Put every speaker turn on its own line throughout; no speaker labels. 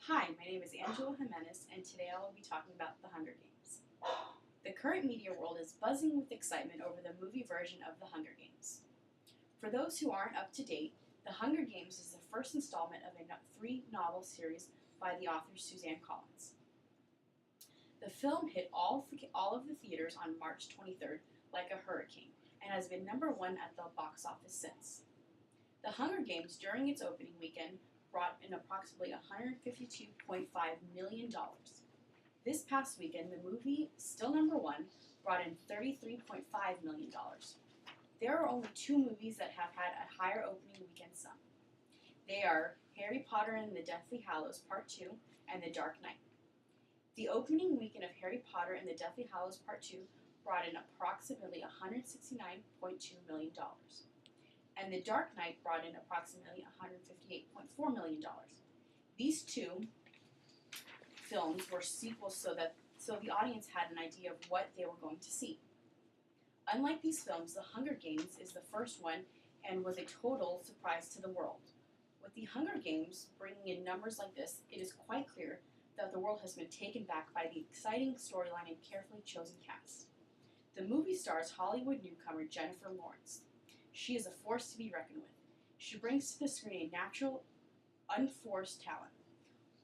Hi, my name is Angela Jimenez, and today I will be talking about The Hunger Games. The current media world is buzzing with excitement over the movie version of The Hunger Games. For those who aren't up to date, The Hunger Games is the first installment of a three-novel series by the author Suzanne Collins. The film hit all of the theaters on March 23rd like a hurricane and has been #1 at the box office since. The Hunger Games, during its opening weekend, brought in approximately $152.5 million. This past weekend, the movie, still #1, brought in $33.5 million. There are only two movies that have had a higher opening weekend sum. They are Harry Potter and the Deathly Hallows Part 2 and The Dark Knight. The opening weekend of Harry Potter and the Deathly Hallows Part 2 brought in approximately $169.2 million. And The Dark Knight brought in approximately $158.4 million. These two films were sequels so the audience had an idea of what they were going to see. Unlike these films, The Hunger Games is the first one and was a total surprise to the world. With The Hunger Games bringing in numbers like this, it is quite clear that the world has been taken back by the exciting storyline and carefully chosen cast. The movie stars Hollywood newcomer Jennifer Lawrence. She is a force to be reckoned with. She brings to the screen a natural, unforced talent.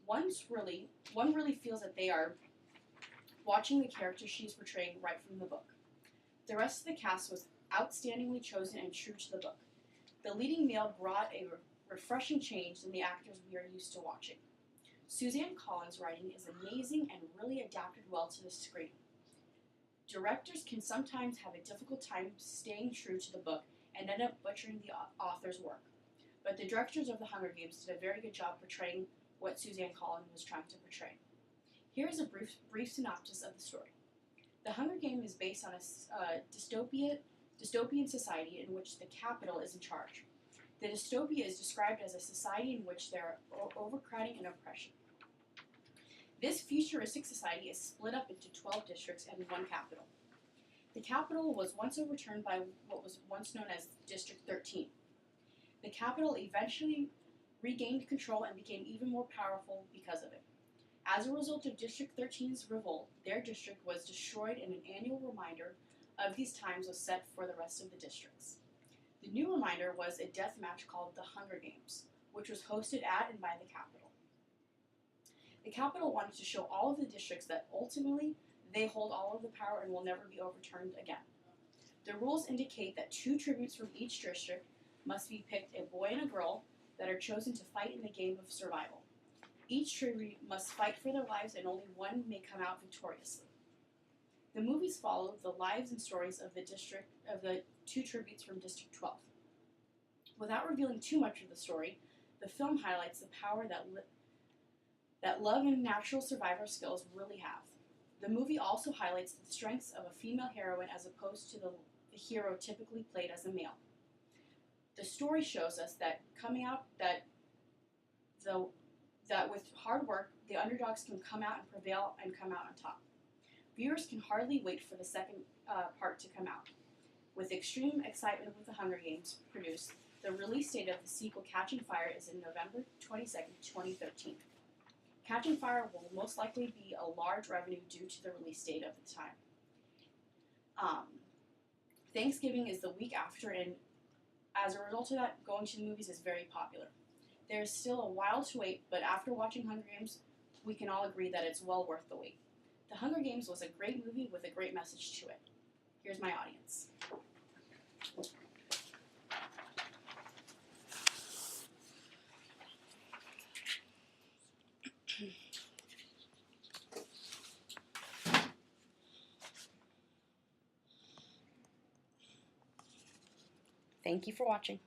One really feels that they are watching the character she is portraying right from the book. The rest of the cast was outstandingly chosen and true to the book. The leading male brought a refreshing change than the actors we are used to watching. Suzanne Collins' writing is amazing and really adapted well to the screen. Directors can sometimes have a difficult time staying true to the book and end up butchering the author's work. But the directors of The Hunger Games did a very good job portraying what Suzanne Collins was trying to portray. Here is a brief synopsis of the story. The Hunger Game is based on a dystopian society in which the capital is in charge. The dystopia is described as a society in which there are overcrowding and oppression. This futuristic society is split up into 12 districts and one capital. The capital was once overturned by what was once known as District 13. The capital eventually regained control and became even more powerful because of it. As a result of District 13's revolt, their district was destroyed, and an annual reminder of these times was set for the rest of the districts. The new reminder was a death match called the Hunger Games, which was hosted at and by the capital. The capital wanted to show all of the districts that ultimately they hold all of the power and will never be overturned again. The rules indicate that 2 tributes from each district must be picked, a boy and a girl, that are chosen to fight in the game of survival. Each tribute must fight for their lives and only one may come out victoriously. The movies follow the lives and stories of the 2 tributes from District 12. Without revealing too much of the story, the film highlights the power that love and natural survivor skills really have. The movie also highlights the strengths of a female heroine as opposed to the hero typically played as a male. The story shows us that with hard work, the underdogs can come out and prevail and come out on top. Viewers can hardly wait for the second part to come out. With extreme excitement with The Hunger Games produced, the release date of the sequel Catching Fire is in November 22nd, 2013. Catching Fire will most likely be a large revenue due to the release date of the time. Thanksgiving is the week after, and as a result of that, going to the movies is very popular. There is still a while to wait, but after watching Hunger Games, we can all agree that it's well worth the wait. The Hunger Games was a great movie with a great message to it. Here's my audience. Thank you for watching.